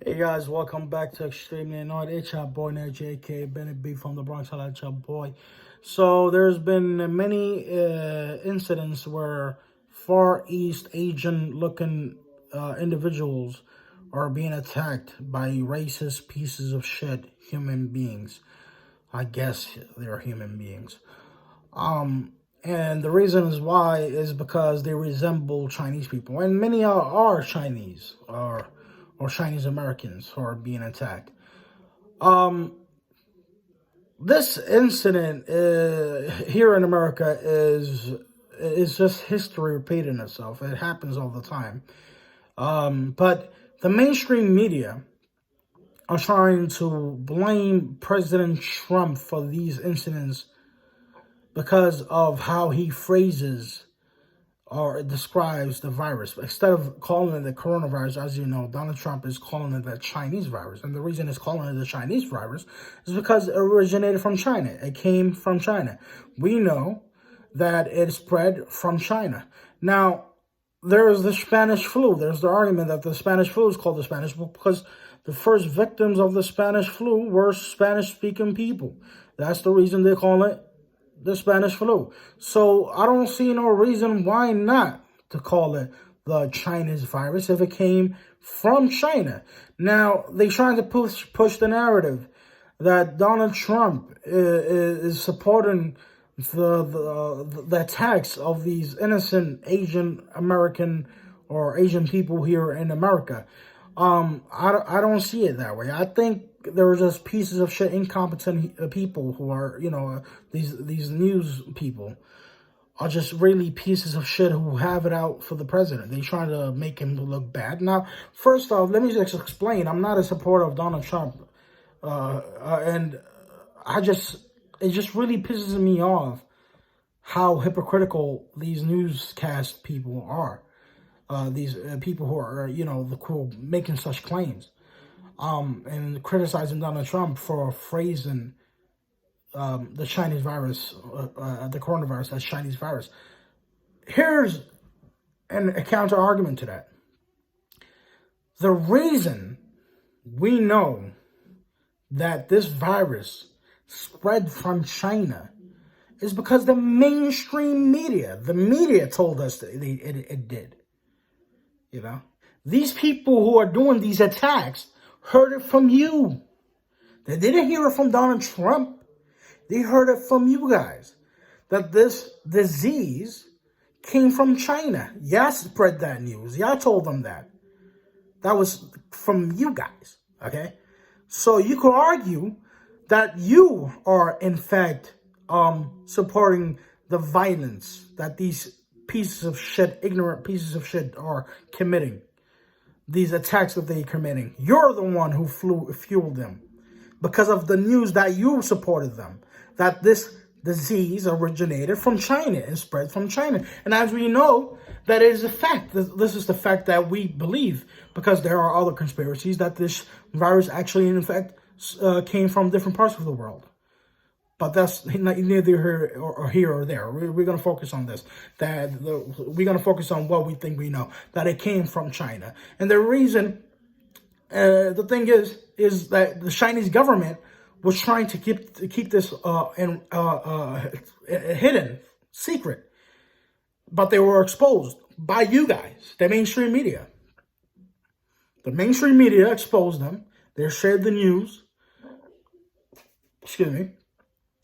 Hey guys, welcome back to Extremely Annoyed. It's your boy now, JK Bennett B from the Bronx. I like your boy. So there's been many incidents where Far East Asian looking individuals are being attacked by racist pieces of shit human beings. I guess they're human beings. And the reasons why is because they resemble Chinese people, and many are Chinese or Chinese Americans who are being attacked. This incident here in America is just history repeating itself. It happens all the time. But the mainstream media are trying to blame President Trump for these incidents because of how he phrases or describes the virus. Instead of calling it the coronavirus, as you know, Donald Trump is calling it the Chinese virus. And the reason it's calling it the Chinese virus is because it originated from China. It came from China. We know that it spread from China. Now, there is the Spanish flu. There's the argument that the Spanish flu is called the Spanish flu because the first victims of the Spanish flu were Spanish-speaking people. That's the reason they call it the Spanish flu. So I don't see no reason why not to call it the Chinese virus if it came from China. Now, they're trying to push the narrative that Donald Trump is supporting the attacks of these innocent Asian American or Asian people here in America. I don't see it that way. I think there were just pieces of shit, incompetent people who are, these news people are just really pieces of shit who have it out for the president. They trying to make him look bad. Now, first off, let me just explain. I'm not a supporter of Donald Trump, and it just really pisses me off how hypocritical these newscast people are. These people who are, making such claims, and criticizing Donald Trump for phrasing the Chinese virus, the coronavirus as Chinese virus. Here's a counter argument to that. The reason we know that this virus spread from China is because the mainstream media, told us that it did. These people who are doing these attacks heard it from you. They didn't hear it from Donald Trump. They heard it from you guys. That this disease came from China. Y'all spread that news. Y'all told them that. That was from you guys. Okay? So you could argue that you are, in fact, supporting the violence that these pieces of shit, ignorant pieces of shit are committing. These attacks that they're committing. You're the one who fueled them because of the news that you supported them. That this disease originated from China and spread from China. And as we know, that is a fact. This is the fact that we believe because there are other conspiracies that this virus actually, in fact, came from different parts of the world. But that's neither here or there. We're going to focus on this. We're going to focus on what we think we know. That it came from China. And the reason, the thing is that the Chinese government was trying to keep this hidden, secret. But they were exposed by you guys, the mainstream media. The mainstream media exposed them. They shared the news. Excuse me.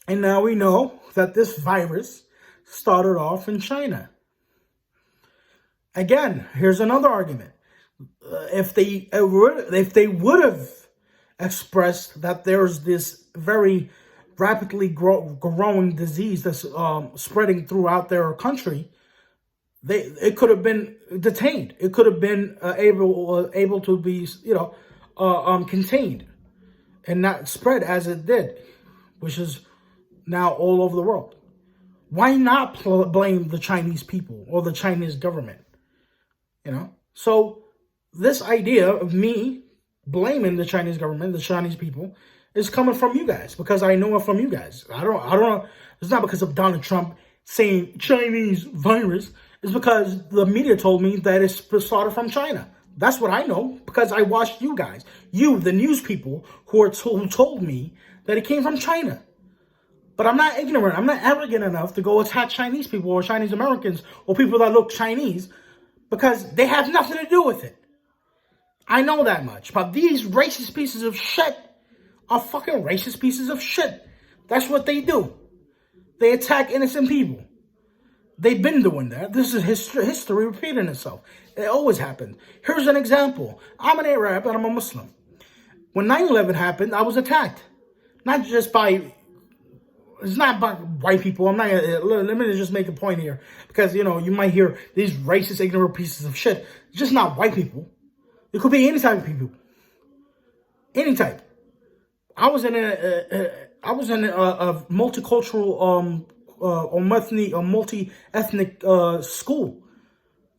And now we know that this virus started off in China. Again, here's another argument. If they would have expressed that there's this very rapidly growing disease that's spreading throughout their country, it could have been detained. It could have been able to be contained and not spread as it did, which is now all over the world. Why not blame the Chinese people or the Chinese government? So this idea of me blaming the Chinese government, the Chinese people, is coming from you guys because I know it from you guys. I don't. It's not because of Donald Trump saying Chinese virus. It's because the media told me that it started from China. That's what I know because I watched you guys. You, the news people who told me that it came from China. But I'm not ignorant. I'm not arrogant enough to go attack Chinese people or Chinese Americans or people that look Chinese because they have nothing to do with it. I know that much. But these racist pieces of shit are fucking racist pieces of shit. That's what they do. They attack innocent people. They've been doing that. This is history repeating itself. It always happened. Here's an example. I'm an Arab and I'm a Muslim. When 9/11 happened, I was attacked. Not just by... It's not by white people. I'm not gonna... Let me just make a point here. Because, you know, you might hear these racist, ignorant pieces of shit. It's just not white people. It could be any type of people. Any type. I was in a multicultural or multi-ethnic school.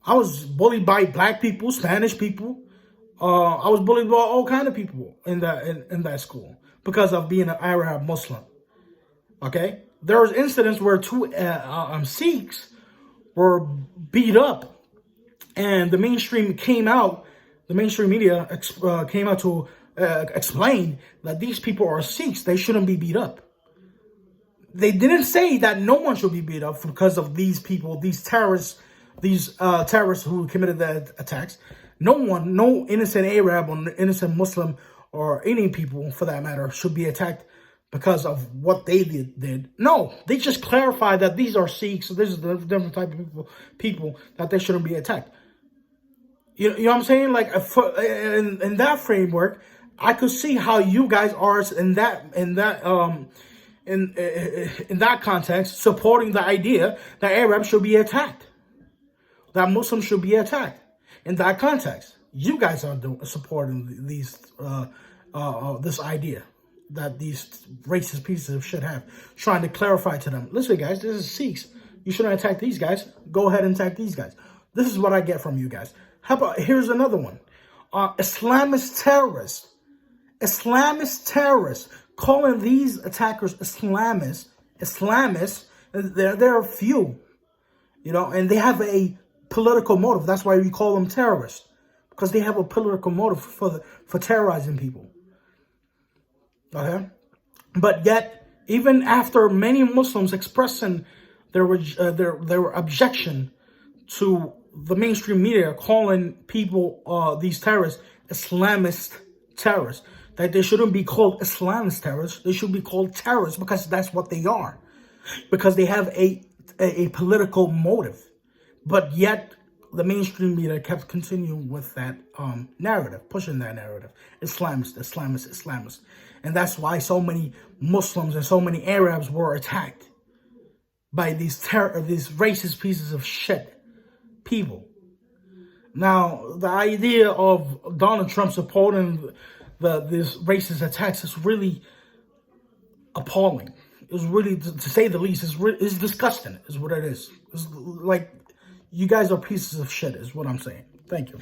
I was bullied by black people, Spanish people. I was bullied by all kind of people in that school because of being an Arab Muslim. Okay, there was incidents where two Sikhs were beat up, and the mainstream came out. The mainstream media came out to explain that these people are Sikhs. They shouldn't be beat up. They didn't say that no one should be beat up because of these people, these terrorists who committed the attacks. No one, no innocent Arab or innocent Muslim or any people for that matter should be attacked because of what they did. No, they just clarified that these are Sikhs, so this is the different type of people that they shouldn't be attacked. You know what I'm saying? Like in that framework, I could see how you guys are in that context, supporting the idea that Arabs should be attacked, that Muslims should be attacked. In that context, you guys are supporting these this idea that these racist pieces of shit have, trying to clarify to them. Listen, guys, this is Sikhs. You shouldn't attack these guys. Go ahead and attack these guys. This is what I get from you guys. How about, here's another one. Islamist terrorists, calling these attackers Islamists, they're a few, you know, and they have a political motive. That's why we call them terrorists, because they have a political motive for terrorizing people. Okay? But yet, even after many Muslims expressing their objection to the mainstream media calling people, these terrorists, Islamist terrorists, that they shouldn't be called Islamist terrorists, they should be called terrorists because that's what they are. Because they have a political motive. But yet, the mainstream media kept continuing with that narrative, pushing that narrative. Islamist. And that's why so many Muslims and so many Arabs were attacked by these racist pieces of shit people. Now, the idea of Donald Trump supporting these racist attacks is really appalling. It's really, to say the least, it's disgusting, is what it is. It's like, you guys are pieces of shit, is what I'm saying. Thank you.